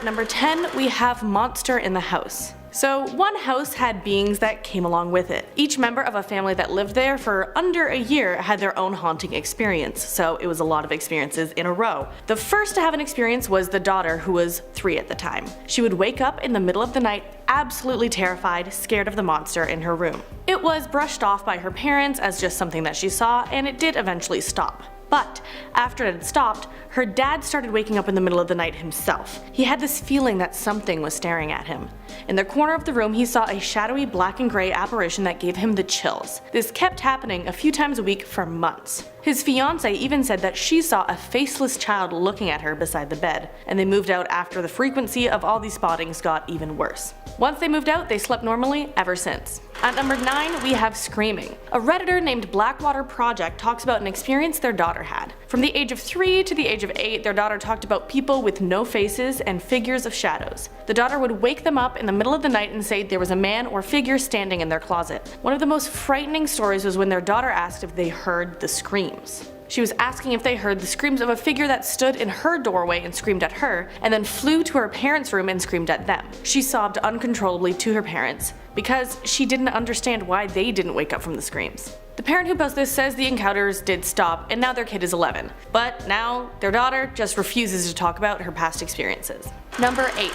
At number 10, we have monster in the house. So one house had beings that came along with it. Each member of a family that lived there for under a year had their own haunting experience, so it was a lot of experiences in a row. The first to have an experience was the daughter, who was 3 at the time. She would wake up in the middle of the night absolutely terrified, scared of the monster in her room. It was brushed off by her parents as just something that she saw, and it did eventually stop. But after it had stopped, her dad started waking up in the middle of the night himself. He had this feeling that something was staring at him. In the corner of the room, he saw a shadowy black and gray apparition that gave him the chills. This kept happening a few times a week for months. His fiancée even said that she saw a faceless child looking at her beside the bed, and they moved out after the frequency of all these spottings got even worse. Once they moved out, they slept normally ever since. At number 9, we have screaming. A Redditor named Blackwater Project talks about an experience their daughter had. From the age of 3 to the age of 8, their daughter talked about people with no faces and figures of shadows. The daughter would wake them up in the middle of the night and say there was a man or figure standing in their closet. One of the most frightening stories was when their daughter asked if they heard the screams. She was asking if they heard the screams of a figure that stood in her doorway and screamed at her, and then flew to her parents' room and screamed at them. She sobbed uncontrollably to her parents because she didn't understand why they didn't wake up from the screams. The parent who posted this says the encounters did stop and now their kid is 11, but now their daughter just refuses to talk about her past experiences. Number 8.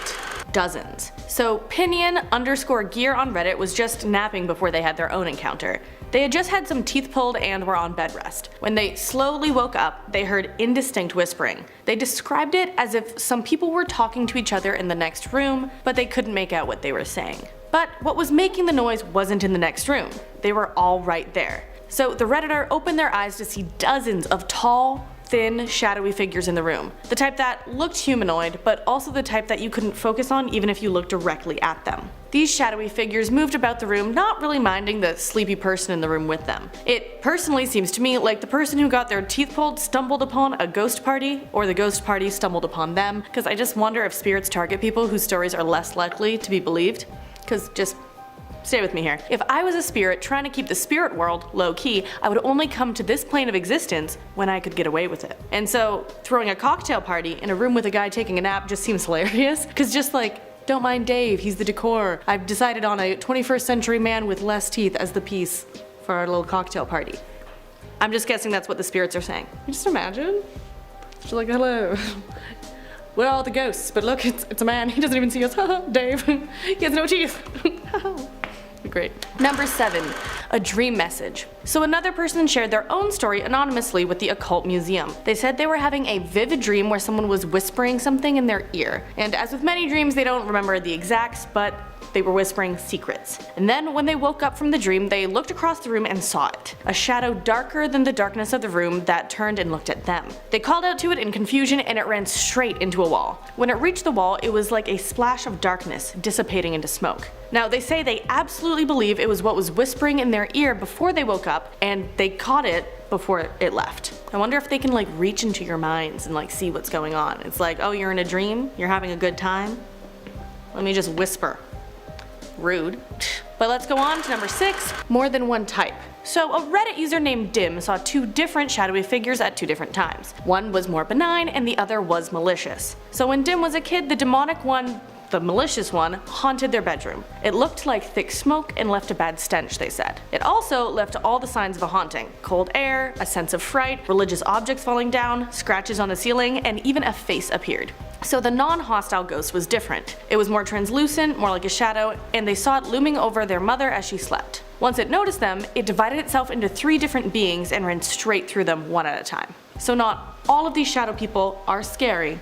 Dozens. So Pinion_gear on Reddit was just napping before they had their own encounter. They had just had some teeth pulled and were on bed rest. When they slowly woke up, they heard indistinct whispering. They described it as if some people were talking to each other in the next room, but they couldn't make out what they were saying. But what was making the noise wasn't in the next room. They were all right there. So the Redditor opened their eyes to see dozens of tall, thin, shadowy figures in the room. The type that looked humanoid, but also the type that you couldn't focus on even if you looked directly at them. These shadowy figures moved about the room, not really minding the sleepy person in the room with them. It personally seems to me like the person who got their teeth pulled stumbled upon a ghost party, or the ghost party stumbled upon them, because I just wonder if spirits target people whose stories are less likely to be believed. Because just stay with me here. If I was a spirit trying to keep the spirit world low-key, I would only come to this plane of existence when I could get away with it. And so throwing a cocktail party in a room with a guy taking a nap just seems hilarious, because just like, don't mind Dave, he's the decor. I've decided on a 21st century man with less teeth as the piece for our little cocktail party. I'm just guessing that's what the spirits are saying. Just imagine. She's like, hello. We're all the ghosts, but look, it's a man. He doesn't even see us. Dave. He has no teeth. Great. Number 7. A dream message. So another person shared their own story anonymously with the Occult Museum. They said they were having a vivid dream where someone was whispering something in their ear. And as with many dreams, they don't remember the exacts, but they were whispering secrets. And then when they woke up from the dream, they looked across the room and saw it. A shadow darker than the darkness of the room that turned and looked at them. They called out to it in confusion and it ran straight into a wall. When it reached the wall, it was like a splash of darkness dissipating into smoke. Now they say they absolutely believe it was what was whispering in their ear before they woke up, and they caught it before it left. I wonder if they can like reach into your minds and like see what's going on. It's like, oh, you're in a dream? You're having a good time? Let me just whisper. Rude. But let's go on to number 6, more than one type. So a Reddit user named Dim saw 2 different shadowy figures at 2 different times. One was more benign and the other was malicious. So when Dim was a kid, the demonic one, the malicious one, haunted their bedroom. It looked like thick smoke and left a bad stench, they said. It also left all the signs of a haunting. Cold air, a sense of fright, religious objects falling down, scratches on the ceiling, and even a face appeared. So the non-hostile ghost was different. It was more translucent, more like a shadow, and they saw it looming over their mother as she slept. Once it noticed them, it divided itself into 3 different beings and ran straight through them one at a time. So not all of these shadow people are scary,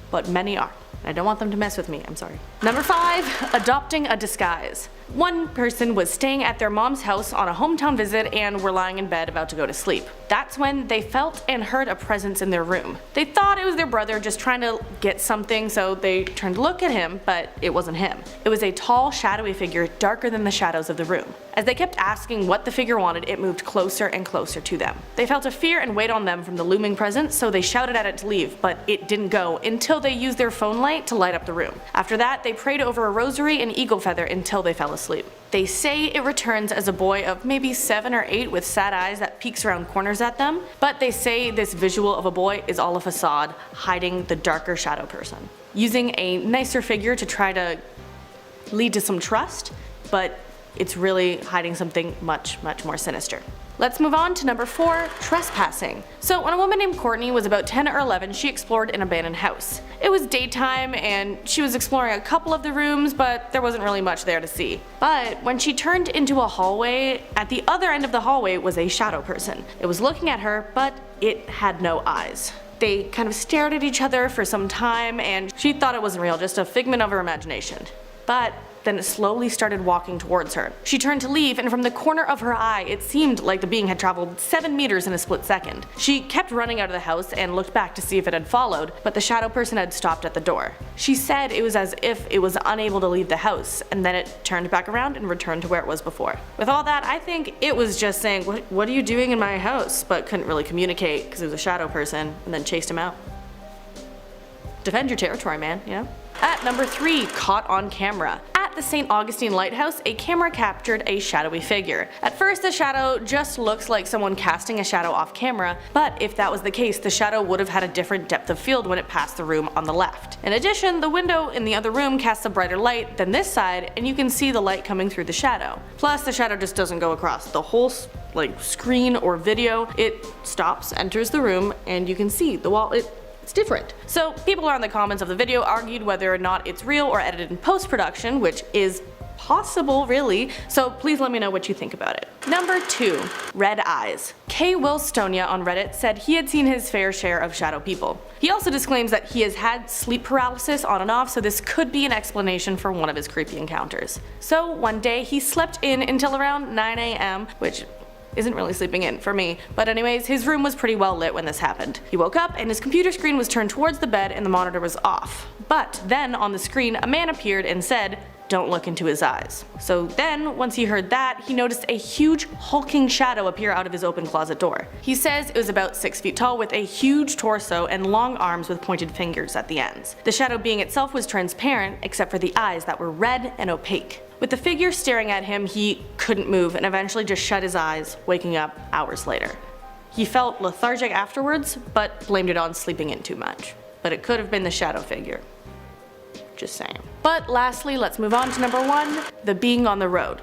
but many are. I don't want them to mess with me, I'm sorry. Number 5, adopting a disguise. One person was staying at their mom's house on a hometown visit and were lying in bed about to go to sleep. That's when they felt and heard a presence in their room. They thought it was their brother just trying to get something, so they turned to look at him, but it wasn't him. It was a tall, shadowy figure darker than the shadows of the room. As they kept asking what the figure wanted, it moved closer and closer to them. They felt a fear and weight on them from the looming presence, so they shouted at it to leave, but it didn't go until they used their phone light to light up the room. After that, they prayed over a rosary and eagle feather until they fell asleep. They say it returns as a boy of maybe 7 or 8 with sad eyes that peeks around corners at them, but they say this visual of a boy is all a facade, hiding the darker shadow person. using a nicer figure to try to lead to some trust, but it's really hiding something much more sinister. Let's move on to number 4, trespassing. So when a woman named Courtney was about 10 or 11, she explored an abandoned house. It was daytime and she was exploring a couple of the rooms, but there wasn't really much there to see. But when she turned into a hallway, at the other end of the hallway was a shadow person. It was looking at her, but it had no eyes. They kind of stared at each other for some time and she thought it wasn't real, just a figment of her imagination. But then it slowly started walking towards her. She turned to leave, and from the corner of her eye, it seemed like the being had traveled 7 meters in a split second. She kept running out of the house and looked back to see if it had followed, but the shadow person had stopped at the door. She said it was as if it was unable to leave the house, and then it turned back around and returned to where it was before. With all that, I think it was just saying, what are you doing in my house? But couldn't really communicate because it was a shadow person, and then chased him out. Defend your territory, man, you know? At number 3, caught on camera. At the St. Augustine Lighthouse, a camera captured a shadowy figure. At first, the shadow just looks like someone casting a shadow off camera, but if that was the case, the shadow would have had a different depth of field when it passed the room on the left. In addition, the window in the other room casts a brighter light than this side, and you can see the light coming through the shadow. Plus, the shadow just doesn't go across the whole screen or video. It stops, enters the room, and you can see the wall. It's different. So people around the comments of the video argued whether or not it's real or edited in post-production, which is possible really, so please let me know what you think about it. Number 2, red eyes. K. Willstonia on Reddit said he had seen his fair share of shadow people. He also disclaims that he has had sleep paralysis on and off, so this could be an explanation for one of his creepy encounters. So one day he slept in until around 9 AM, which isn't really sleeping in for me, but anyways, his room was pretty well lit when this happened. He woke up and his computer screen was turned towards the bed and the monitor was off. But then on the screen a man appeared and said, "Don't look into his eyes." So then, once he heard that, he noticed a huge hulking shadow appear out of his open closet door. He says it was about 6 feet tall with a huge torso and long arms with pointed fingers at the ends. The shadow being itself was transparent except for the eyes that were red and opaque. With the figure staring at him, he couldn't move and eventually just shut his eyes, waking up hours later. He felt lethargic afterwards, but blamed it on sleeping in too much. But it could have been the shadow figure. Just saying. But lastly, let's move on to number 1, the being on the road.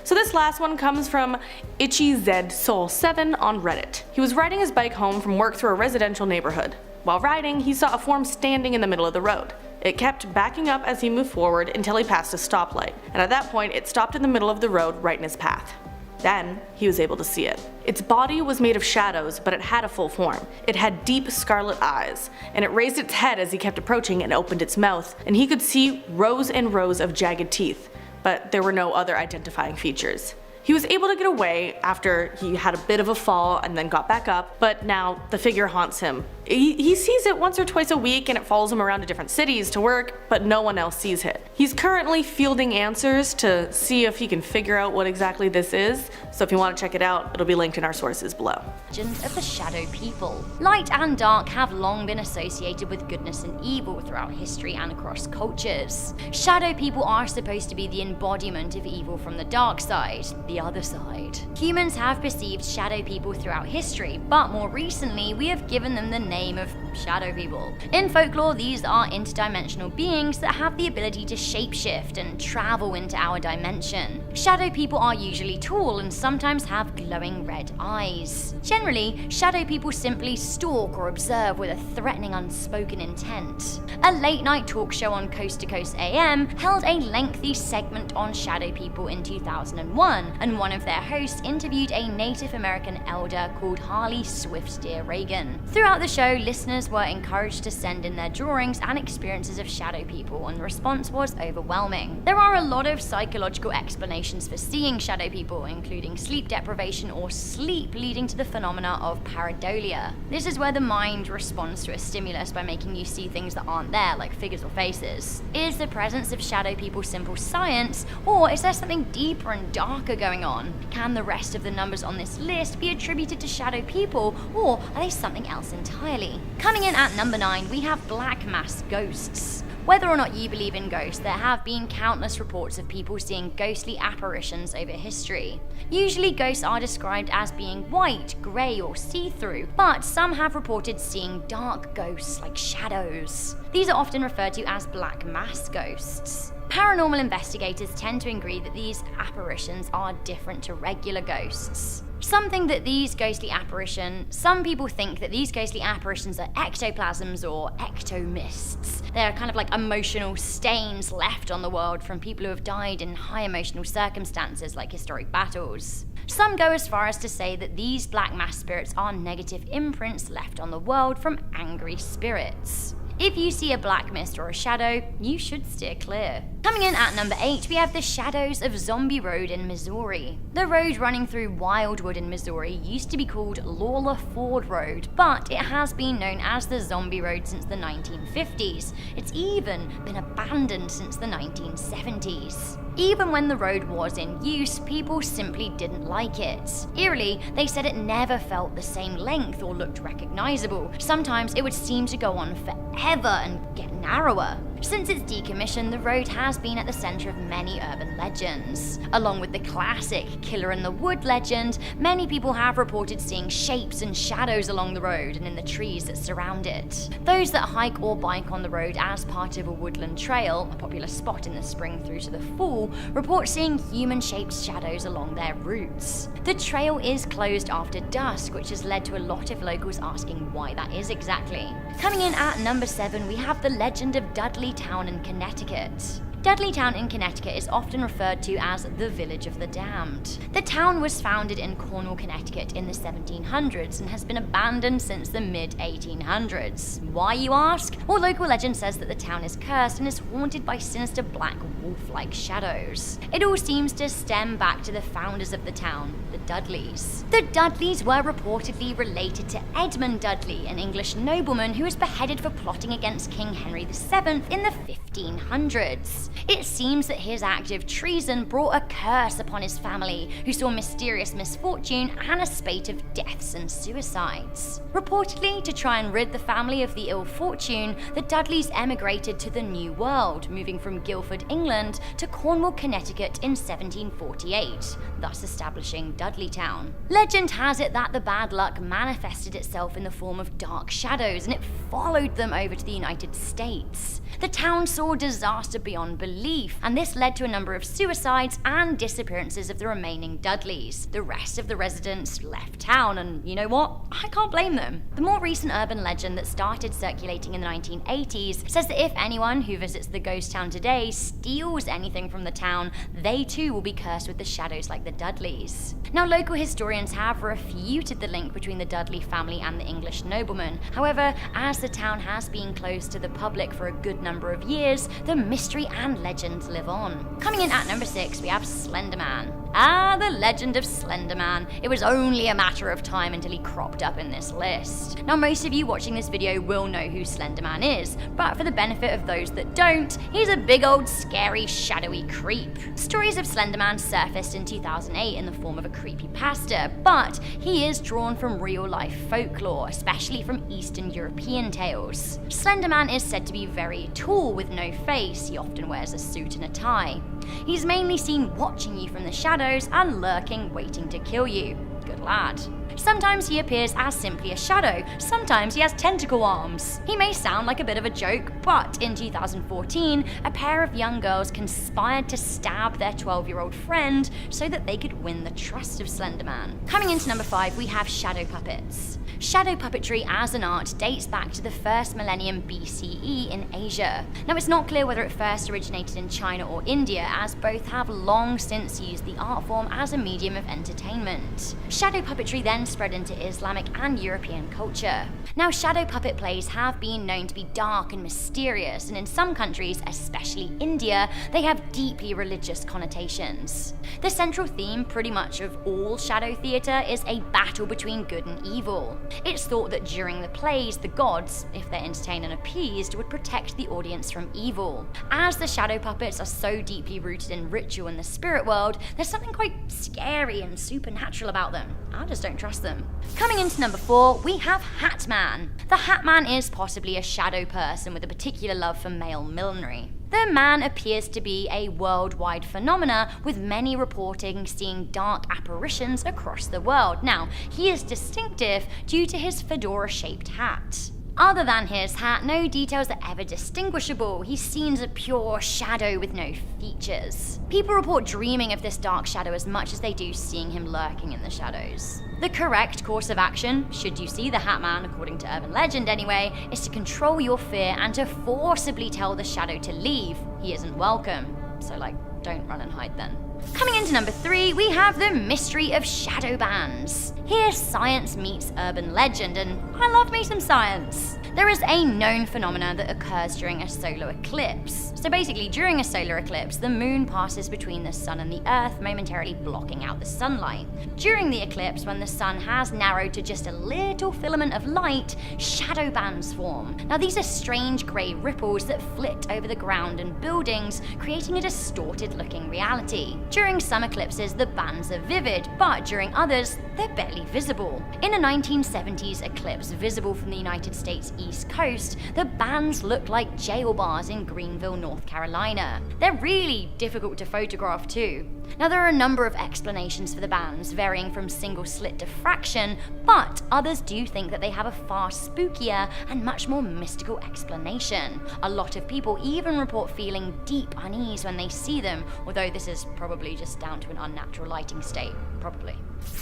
So this last one comes from ItchyZSoul7 on Reddit. He was riding his bike home from work through a residential neighborhood. While riding, he saw a form standing in the middle of the road. It kept backing up as he moved forward until he passed a stoplight, and at that point it stopped in the middle of the road right in his path. Then he was able to see it. Its body was made of shadows, but it had a full form. It had deep scarlet eyes, and it raised its head as he kept approaching and opened its mouth, and he could see rows and rows of jagged teeth, but there were no other identifying features. He was able to get away after he had a bit of a fall and then got back up, but now the figure haunts him. He sees it once or twice a week and it follows him around to different cities to work, but no one else sees it. He's currently fielding answers to see if he can figure out what exactly this is, so if you want to check it out, it'll be linked in our sources below. Legend of the Shadow People. Light and dark have long been associated with goodness and evil throughout history and across cultures. Shadow people are supposed to be the embodiment of evil from the dark side, the other side. Humans have perceived shadow people throughout history, but more recently we have given them the name of shadow people. In folklore, these are interdimensional beings that have the ability to shapeshift and travel into our dimension. Shadow people are usually tall and sometimes have glowing red eyes. Generally, shadow people simply stalk or observe with a threatening unspoken intent. A late-night talk show on Coast to Coast AM held a lengthy segment on shadow people in 2001, and one of their hosts interviewed a Native American elder called Harley Swift Deer Reagan. Throughout the show, listeners were encouraged to send in their drawings and experiences of shadow people, and the response was overwhelming. There are a lot of psychological explanations for seeing shadow people, including sleep deprivation or sleep leading to the phenomena of pareidolia. This is where the mind responds to a stimulus by making you see things that aren't there, like figures or faces. Is the presence of shadow people simple science, or is there something deeper and darker going on? Can the rest of the numbers on this list be attributed to shadow people, or are they something else entirely? Coming in at number 9, we have black mass ghosts. Whether or not you believe in ghosts, there have been countless reports of people seeing ghostly apparitions over history. Usually ghosts are described as being white, grey or see-through, but some have reported seeing dark ghosts like shadows. These are often referred to as black mass ghosts. Paranormal investigators tend to agree that these apparitions are different to regular ghosts. Some people think that these ghostly apparitions are ectoplasms or ectomists. They're kind of like emotional stains left on the world from people who have died in high emotional circumstances like historic battles. Some go as far as to say that these black mass spirits are negative imprints left on the world from angry spirits. If you see a black mist or a shadow, you should steer clear. Coming in at number 8, we have the shadows of Zombie Road in Missouri. The road running through Wildwood in Missouri used to be called Lawler Ford Road, but it has been known as the Zombie Road since the 1950s. It's even been abandoned since the 1970s. Even when the road was in use, people simply didn't like it. Eerily, they said it never felt the same length or looked recognizable. Sometimes it would seem to go on forever and get narrower. Since its decommission, the road has been at the center of many urban legends. Along with the classic Killer in the Wood legend, many people have reported seeing shapes and shadows along the road and in the trees that surround it. Those that hike or bike on the road as part of a woodland trail, a popular spot in the spring through to the fall, report seeing human-shaped shadows along their routes. The trail is closed after dusk, which has led to a lot of locals asking why that is exactly. Coming in at number 7, we have the legend of Dudley Town in Connecticut. Dudley Town in Connecticut is often referred to as the Village of the Damned. The town was founded in Cornwall, Connecticut in the 1700s and has been abandoned since the mid-1800s. Why, you ask? Well, local legend says that the town is cursed and is haunted by sinister black wolf-like shadows. It all seems to stem back to the founders of the town, the Dudleys. The Dudleys were reportedly related to Edmund Dudley, an English nobleman who was beheaded for plotting against King Henry VII in the 1500s. It seems that his act of treason brought a curse upon his family, who saw mysterious misfortune and a spate of deaths and suicides. Reportedly, to try and rid the family of the ill fortune, the Dudleys emigrated to the New World, moving from Guilford, England to Cornwall, Connecticut in 1748, thus establishing Dudley Town. Legend has it that the bad luck manifested itself in the form of dark shadows, and it followed them over to the United States. The town saw disaster beyond belief, and this led to a number of suicides and disappearances of the remaining Dudleys. The rest of the residents left town, and you know what? I can't blame them. The more recent urban legend that started circulating in the 1980s says that if anyone who visits the ghost town today steals anything from the town, they too will be cursed with the shadows like the Dudleys. Now, local historians have refuted the link between the Dudley family and the English nobleman. However, as the town has been closed to the public for a good number of years, the mystery and legends live on. Coming in at number 6, we have Slender Man. Ah, the legend of Slender Man. It was only a matter of time until he cropped up in this list. Now, most of you watching this video will know who Slender Man is, but for the benefit of those that don't, he's a big old scary shadowy creep. Stories of Slender Man surfaced in 2008 in the form of a creepypasta, but he is drawn from real life folklore, especially from Eastern European tales. Slender Man is said to be very tall with no face. He often wears a suit and a tie. He's mainly seen watching you from the shadows and lurking, waiting to kill you. Good lad. Sometimes he appears as simply a shadow, sometimes he has tentacle arms. He may sound like a bit of a joke, but in 2014, a pair of young girls conspired to stab their 12-year-old friend so that they could win the trust of Slender Man. Coming into number 5, we have shadow puppets. Shadow puppetry as an art dates back to the 1st millennium BCE in Asia. Now, it's not clear whether it first originated in China or India, as both have long since used the art form as a medium of entertainment. Shadow puppetry then spread into Islamic and European culture. Now, shadow puppet plays have been known to be dark and mysterious, and in some countries, especially India, they have deeply religious connotations. The central theme pretty much of all shadow theatre is a battle between good and evil. It's thought that during the plays, the gods, if they're entertained and appeased, would protect the audience from evil. As the shadow puppets are so deeply rooted in ritual in the spirit world, there's something quite scary and supernatural about them. I just don't trust across them. Coming into number 4, we have Hat Man. The Hat Man is possibly a shadow person with a particular love for male millinery. The man appears to be a worldwide phenomena, with many reporting seeing dark apparitions across the world. Now, he is distinctive due to his fedora-shaped hat. Other than his hat, no details are ever distinguishable. He's seen as a pure shadow with no features. People report dreaming of this dark shadow as much as they do seeing him lurking in the shadows. The correct course of action, should you see the Hat Man, according to urban legend anyway, is to control your fear and to forcibly tell the shadow to leave. He isn't welcome. So don't run and hide then. Coming into number 3, we have the mystery of shadow bands. Here, science meets urban legend, and I love me some science. There is a known phenomenon that occurs during a solar eclipse. So basically, during a solar eclipse, the moon passes between the sun and the earth, momentarily blocking out the sunlight. During the eclipse, when the sun has narrowed to just a little filament of light, shadow bands form. Now, these are strange grey ripples that flit over the ground and buildings, creating a distorted-looking reality. During some eclipses, the bands are vivid, but during others, they're barely visible. In a 1970s eclipse visible from the United States East Coast, the bands look like jail bars in Greenville, North Carolina. They're really difficult to photograph too. Now, there are a number of explanations for the bands, varying from single slit diffraction, but others do think that they have a far spookier and much more mystical explanation. A lot of people even report feeling deep unease when they see them, although this is probably just down to an unnatural lighting state, probably.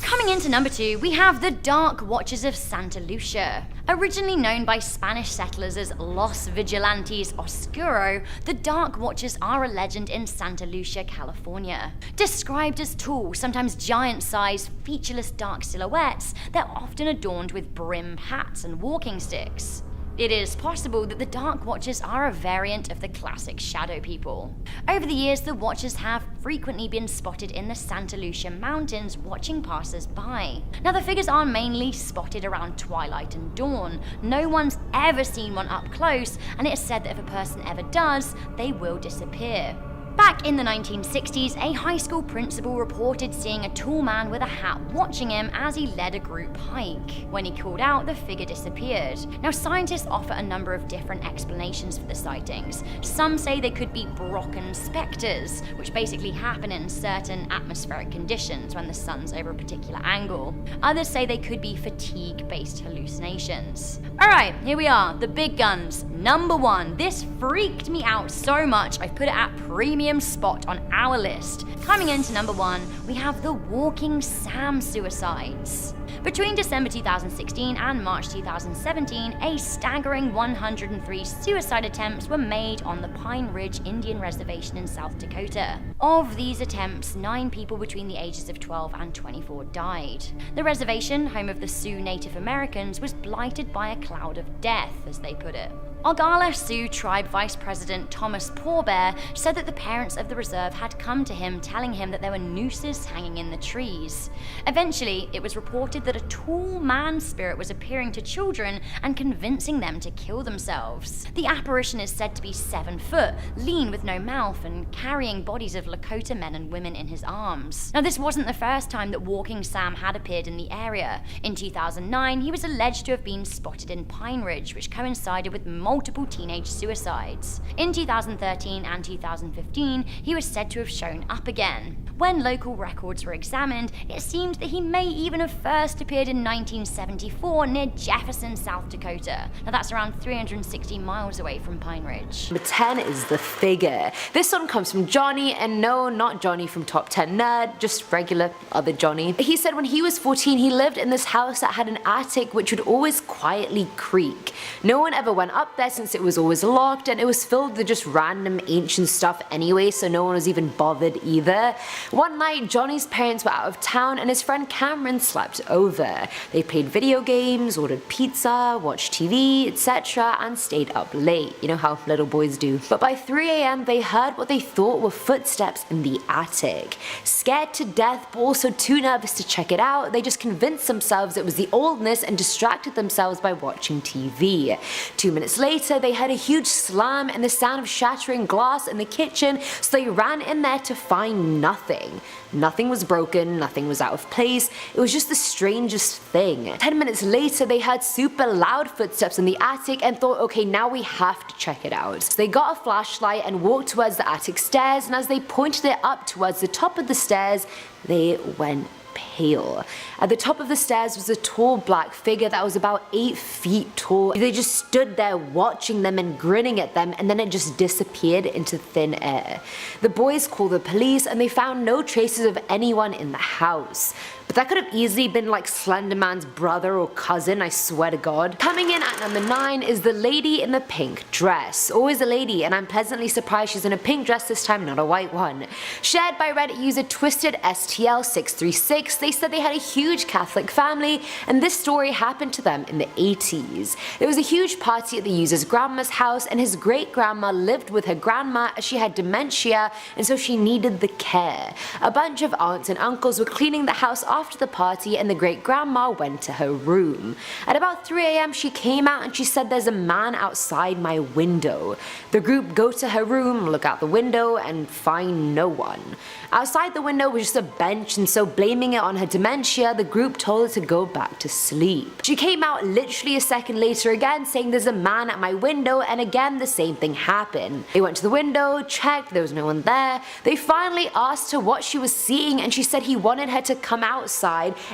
Coming into number 2, we have the Dark Watches of Santa Lucia. Originally known by Spanish settlers as Los Vigilantes Oscuro, the Dark Watches are a legend in Santa Lucia, California. Described as tall, sometimes giant-sized, featureless dark silhouettes, they're often adorned with brimmed hats and walking sticks. It is possible that the Dark Watchers are a variant of the classic shadow people. Over the years, the Watchers have frequently been spotted in the Santa Lucia Mountains watching passers-by. Now, the figures are mainly spotted around twilight and dawn. No one's ever seen one up close, and it is said that if a person ever does, they will disappear. Back in the 1960s, a high school principal reported seeing a tall man with a hat watching him as he led a group hike. When he called out, the figure disappeared. Now, scientists offer a number of different explanations for the sightings. Some say they could be Brocken specters, which basically happen in certain atmospheric conditions when the sun's over a particular angle. Others say they could be fatigue-based hallucinations. Alright, here we are, the big guns. Number 1, this freaked me out so much I've put it at premium spot on our list. Coming into number 1, we have the Walking Sam suicides. Between December 2016 and March 2017, a staggering 103 suicide attempts were made on the Pine Ridge Indian Reservation in South Dakota. Of these attempts, 9 people between the ages of 12 and 24 died. The reservation, home of the Sioux Native Americans, was blighted by a cloud of death, as they put it. Oglala Sioux Tribe Vice President Thomas Poorbear said that the parents of the reserve had come to him telling him that there were nooses hanging in the trees. Eventually, it was reported that a tall man spirit was appearing to children and convincing them to kill themselves. The apparition is said to be 7 foot, lean with no mouth, and carrying bodies of Lakota men and women in his arms. Now, this wasn't the first time that Walking Sam had appeared in the area. In 2009, he was alleged to have been spotted in Pine Ridge, which coincided with multiple teenage suicides. In 2013 and 2015, he was said to have shown up again. When local records were examined, it seemed that he may even have first appeared in 1974 near Jefferson, South Dakota. Now, that's around 360 miles away from Pine Ridge. Number 10 is the figure. This one comes from Johnny, and no, not Johnny from Top 10 Nerd, just regular other Johnny. He said when he was 14, he lived in this house that had an attic which would always quietly creak. No one ever went up there since it was always locked, and it was filled with just random ancient stuff anyway, so no one was even bothered either. One night, Johnny's parents were out of town and his friend Cameron slept over. They played video games, ordered pizza, watched TV, etc. and stayed up late. You know how little boys do. But by 3 AM, they heard what they thought were footsteps in the attic. Scared to death, but also too nervous to check it out, they just convinced themselves it was the oldness and distracted themselves by watching TV. 2 minutes later, later, they heard a huge slam and the sound of shattering glass in the kitchen, so they ran in there to find nothing. Nothing was broken, nothing was out of place, it was just the strangest thing. 10 minutes later, they heard super loud footsteps in the attic and thought, okay, now we have to check it out. So they got a flashlight and walked towards the attic stairs, and as they pointed it up towards the top of the stairs, they went pale. At the top of the stairs was a tall black figure that was about 8 feet tall. They just stood there watching them and grinning at them, and then it just disappeared into thin air. The boys called the police and they found no traces of anyone in the house. But that could have easily been like Slender Man's brother or cousin, I swear to God. Coming in at number 9 is the lady in the pink dress. Always a lady, and I'm pleasantly surprised she's in a pink dress this time, not a white one. Shared by Reddit user TwistedSTL636, they said they had a huge Catholic family, and this story happened to them in the 80s. There was a huge party at the user's grandma's house, and his great-grandma lived with her grandma as she had dementia, and so she needed the care. A bunch of aunts and uncles were cleaning the house after the party, and the great-grandma went to her room. At about 3 AM she came out and she said, "There's a man outside my window." The group go to her room, look out the window, and find no one. Outside the window was just a bench, and so blaming it on her dementia, the group told her to go back to sleep. She came out literally a second later again saying, "There's a man at my window," and again the same thing happened. They went to the window, checked, there was no one there. They finally asked her what she was seeing, and she said he wanted her to come outside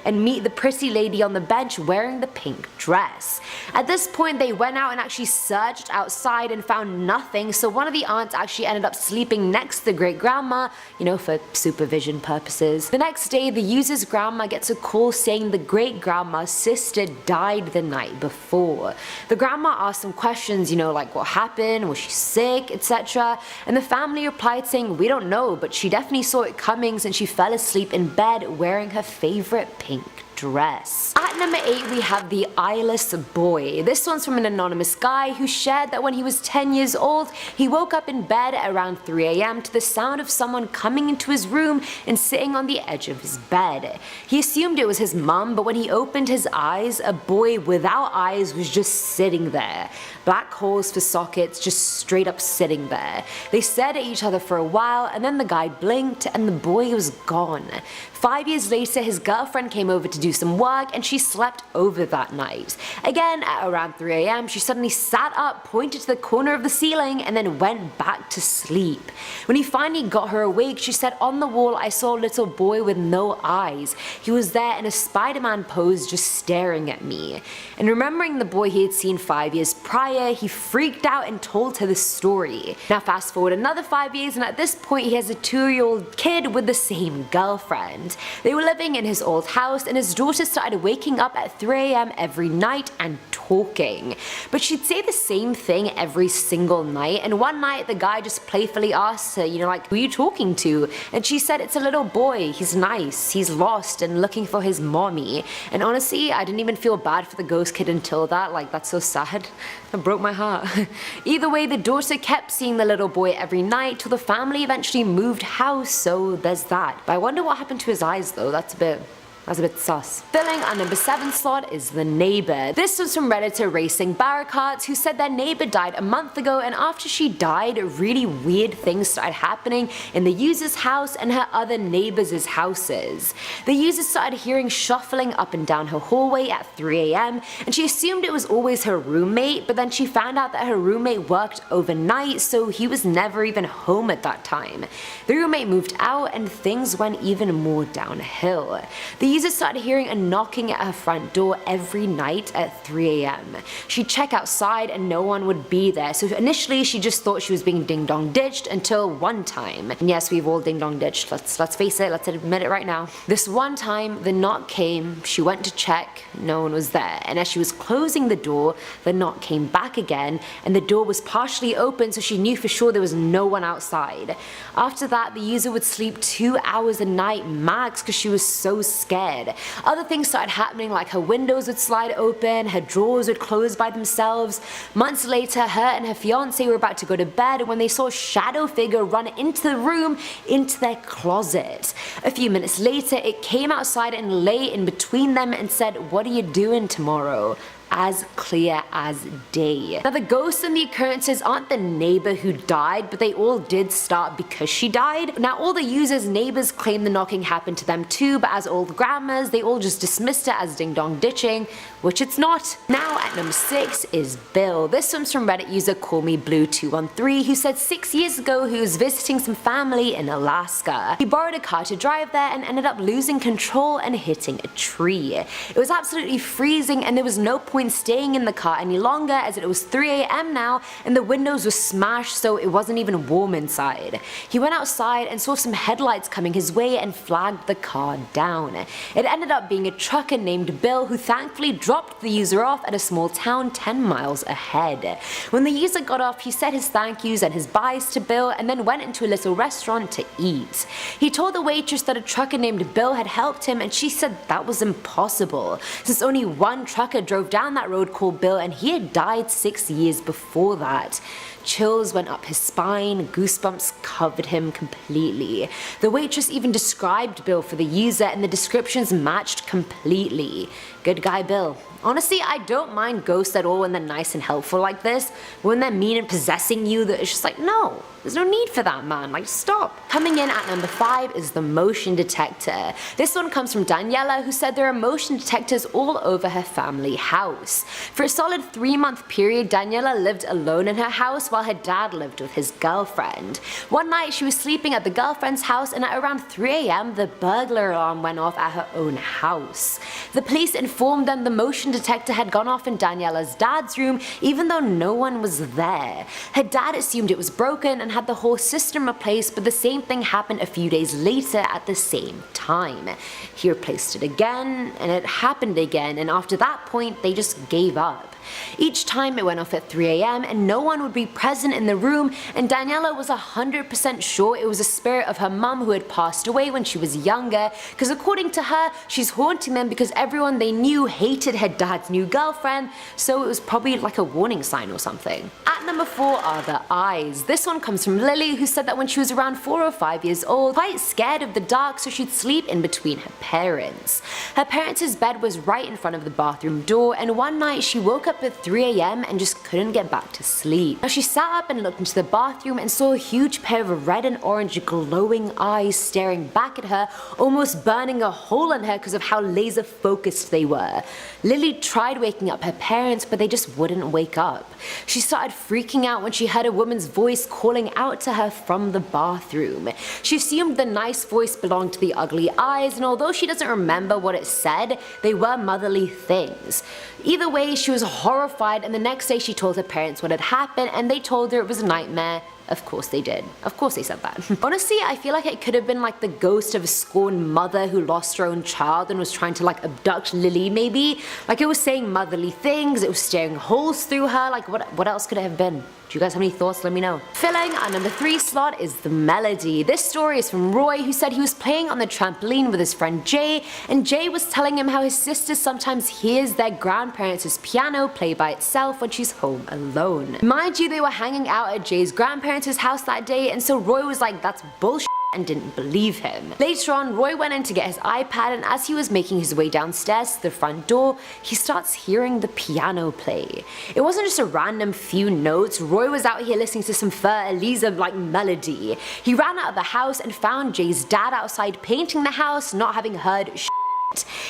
and meet the pretty lady on the bench wearing the pink dress. At this point they went out and actually searched outside and found nothing, so one of the aunts actually ended up sleeping next to the great-grandma, you know, for supervision purposes. The next day, the user's grandma gets a call saying the great-grandma's sister died the night before. The grandma asked some questions, you know, like what happened, was she sick, etc. And the family replied saying, "We don't know, but she definitely saw it coming since she fell asleep in bed wearing her favorite pink dress." At number 8 we have the eyeless boy. This one's from an anonymous guy who shared that when he was 10 years old, he woke up in bed at around 3 AM to the sound of someone coming into his room and sitting on the edge of his bed. He assumed it was his mum, but when he opened his eyes, a boy without eyes was just sitting there. Black holes for sockets, just straight up sitting there. They stared at each other for a while, and then the guy blinked and the boy was gone. 5 years later, his girlfriend came over to do some work and she slept over that night. Again, at around 3 AM, she suddenly sat up, pointed to the corner of the ceiling, and then went back to sleep. When he finally got her awake, she said, "On the wall I saw a little boy with no eyes. He was there in a Spider-Man pose just staring at me." And remembering the boy he had seen 5 years prior, he freaked out and told her the story. Now fast forward another 5 years, and at this point he has a 2-year-old kid with the same girlfriend. They were living in his old house, and his daughter started waking up at 3 AM every night and talking. But she'd say the same thing every single night, and one night the guy just playfully asked her, you know, like, "Who are you talking to?" And she said, "It's a little boy, he's nice, he's lost and looking for his mommy." And honestly, I didn't even feel bad for the ghost kid until that, like, that's so sad. That broke my heart. Either way, the daughter kept seeing the little boy every night till the family eventually moved house, so there's that. But I wonder what happened to his eyes though, that's a bit sus. Filling our number 7 slot is the neighbor. This was from Redditor Racing Barracarts, who said their neighbor died a month ago, and after she died, really weird things started happening in the user's house and her other neighbors' houses. The user started hearing shuffling up and down her hallway at 3 AM, and she assumed it was always her roommate, but then she found out that her roommate worked overnight, so he was never even home at that time. The roommate moved out, and things went even more downhill. The user started hearing a knocking at her front door every night at 3 AM. She'd check outside and no one would be there, so initially she just thought she was being ding-dong ditched until one time. And yes, we've all ding-dong ditched, let's face it, let's admit it right now. This one time, the knock came, she went to check, no one was there, and as she was closing the door, the knock came back again, and the door was partially open, so she knew for sure there was no one outside. After that, the user would sleep 2 hours a night max because she was so scared. Other things started happening, like her windows would slide open, her drawers would close by themselves. Months later, her and her fiance were about to go to bed when they saw a shadow figure run into the room, into their closet. A few minutes later, it came outside and lay in between them and said, "What are you doing tomorrow?" as clear as day. Now the ghosts and the occurrences aren't the neighbor who died, but they all did start because she died. Now all the users' neighbors claim the knocking happened to them too, but as old grandmas, they all just dismissed it as ding dong ditching, which it's not. Now at number 6 is Bill. This one's from Reddit user callmeblue213, who said 6 years ago he was visiting some family in Alaska. He borrowed a car to drive there and ended up losing control and hitting a tree. It was absolutely freezing and there was no point staying in the car any longer, as it was 3 AM now and the windows were smashed, so it wasn't even warm inside. He went outside and saw some headlights coming his way and flagged the car down. It ended up being a trucker named Bill, who thankfully dropped the user off at a small town 10 miles ahead. When the user got off, he said his thank yous and his byes to Bill and then went into a little restaurant to eat. He told the waitress that a trucker named Bill had helped him, and she said that was impossible, since only one trucker drove down that road called Bill and he had died 6 years before that. Chills went up his spine, goosebumps covered him completely. The waitress even described Bill for the user and the descriptions matched completely. Good guy Bill. Honestly, I don't mind ghosts at all when they're nice and helpful like this. When they're mean and possessing you, that it's just like, no, there's no need for that, man, like stop. Coming in at number 5 is the motion detector. This one comes from Daniela, who said there are motion detectors all over her family house. For a solid 3-month period, Daniela lived alone in her house while her dad lived with his girlfriend. One night she was sleeping at the girlfriend's house and at around 3 AM the burglar alarm went off at her own house. The police informed them the motion detector had gone off in Daniela's dad's room even though no one was there. Her dad assumed it was broken and had the whole system replaced, but the same thing happened a few days later at the same time. He replaced it again and it happened again, and after that point they just gave up. Each time it went off at 3 AM and no one would be present in the room, and Daniela was 100% sure it was a spirit of her mum who had passed away when she was younger, because according to her, she's haunting them because everyone they knew hated her dad's new girlfriend, so it was probably like a warning sign or something. At number 4 are the eyes. This one comes from Lily, who said that when she was around 4 or 5 years old, quite scared of the dark, so she'd sleep in between her parents. Her parents' bed was right in front of the bathroom door, and one night she woke up at 3 AM and just couldn't get back to sleep. Now she sat up and looked into the bathroom and saw a huge pair of red and orange glowing eyes staring back at her, almost burning a hole in her because of how laser focused they were. Lily tried waking up her parents, but they just wouldn't wake up. She started freaking out when she heard a woman's voice calling out to her from the bathroom. She assumed the nice voice belonged to the ugly eyes, and although she doesn't remember what it said, they were motherly things. Either way, she was horrified, and the next day she told her parents what had happened, and they told her it was a nightmare. Of course they did. Of course they said that. Honestly, I feel like it could have been like the ghost of a scorned mother who lost her own child and was trying to like abduct Lily maybe. Like it was saying motherly things, it was staring holes through her, like what else could it have been? Do you guys have any thoughts? Let me know. Filling our number 3 slot is the melody. This story is from Roy, who said he was playing on the trampoline with his friend Jay, and Jay was telling him how his sister sometimes hears their grandparents' piano play by itself when she's home alone. Mind you, they were hanging out at Jay's grandparents' house that day, and so Roy was like, that's bullshit, and didn't believe him. Later on, Roy went in to get his iPad, and as he was making his way downstairs to the front door, he starts hearing the piano play. It wasn't just a random few notes. Roy was out here listening to some elusive like melody. He ran out of the house and found Jay's dad outside painting the house, not having heard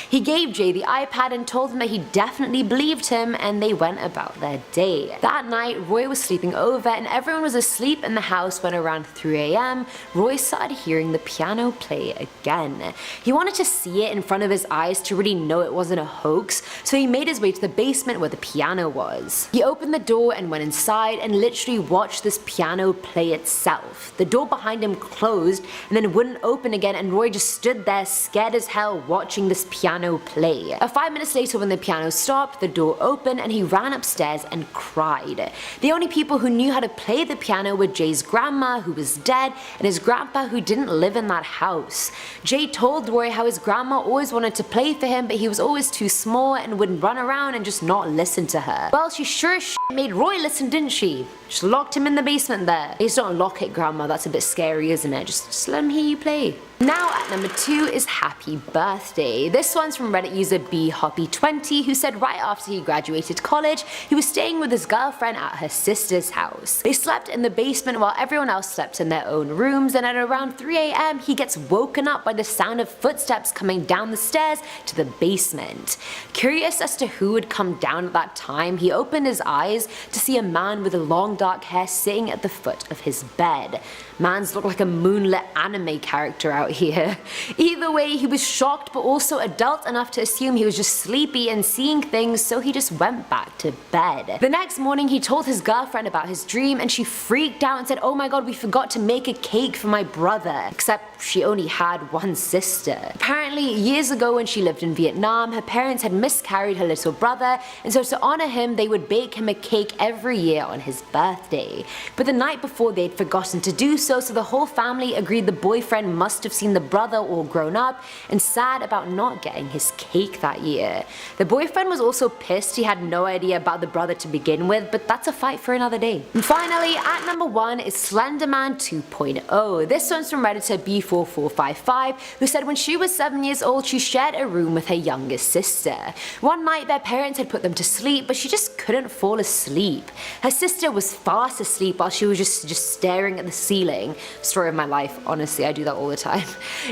He gave Jay the iPad and told him that he definitely believed him, and they went about their day. That night, Roy was sleeping over and everyone was asleep in the house when around 3 AM, Roy started hearing the piano play again. He wanted to see it in front of his eyes to really know it wasn't a hoax, so he made his way to the basement where the piano was. He opened the door and went inside and literally watched this piano play itself. The door behind him closed and then wouldn't open again, and Roy just stood there scared as hell watching this piano play. 5 minutes later, when the piano stopped, the door opened and he ran upstairs and cried. The only people who knew how to play the piano were Jay's grandma, who was dead, and his grandpa, who didn't live in that house. Jay told Roy how his grandma always wanted to play for him, but he was always too small and would run around and just not listen to her. Well, she sure as shit made Roy listen, didn't she? Just locked him in the basement there. Please don't lock it, grandma, that's a bit scary, isn't it? Just let him hear you play. Now at number 2 is Happy Birthday. This one's from Reddit user bhoppy20, who said right after he graduated college, he was staying with his girlfriend at her sister's house. They slept in the basement while everyone else slept in their own rooms, and at around 3 AM he gets woken up by the sound of footsteps coming down the stairs to the basement. Curious as to who would come down at that time, he opened his eyes to see a man with long dark hair sitting at the foot of his bed. Mans look like a moonlit anime character out here. Either way, he was shocked but also adult enough to assume he was just sleepy and seeing things, so he just went back to bed. The next morning he told his girlfriend about his dream and she freaked out and said, "Oh my god, we forgot to make a cake for my brother." Except she only had one sister. Apparently, years ago when she lived in Vietnam, her parents had miscarried her little brother, and so to honor him they would bake him a cake every year on his birthday. But the night before they'd forgotten to do so the whole family agreed the boyfriend must have seen the brother all grown up and sad about not getting his cake that year. The boyfriend was also pissed he had no idea about the brother to begin with, but that's a fight for another day. And finally, at number 1 is Slenderman 2.0. This one's from Redditor B4455, who said when she was 7 years old she shared a room with her youngest sister. One night their parents had put them to sleep, but she just couldn't fall asleep. Her sister was fast asleep while she was just staring at the ceiling. Story of my life, honestly, I do that all the time.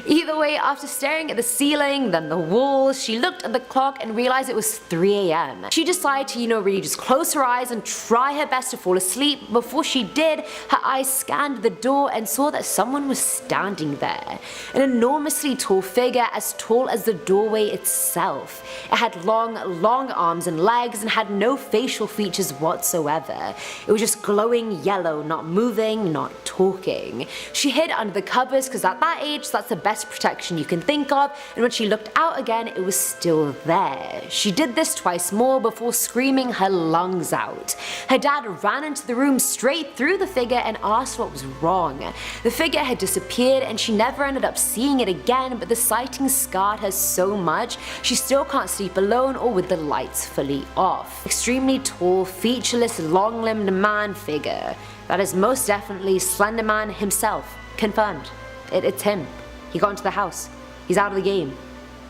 Either way, after staring at the ceiling, then the walls, she looked at the clock and realized it was 3 AM. She decided to, really just close her eyes and try her best to fall asleep. Before she did, her eyes scanned the door and saw that someone was standing there. An enormously tall figure as tall as the doorway itself. It had long arms and legs and had no facial features whatsoever. It was just glowing yellow, not moving, not talking. She hid under the covers because at that age that's the best protection you can think of, and when she looked out again it was still there. She did this twice more before screaming her lungs out. Her dad ran into the room straight through the figure and asked what was wrong. The figure had disappeared and she never ended up seeing it again, but the sighting scarred her so much she still can't sleep alone or with the lights fully off. Extremely tall, featureless, long-limbed man figure. That is most definitely Slenderman himself. Confirmed. It's him. He got into the house. He's out of the game.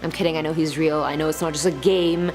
I'm kidding, I know he's real. I know it's not just a game.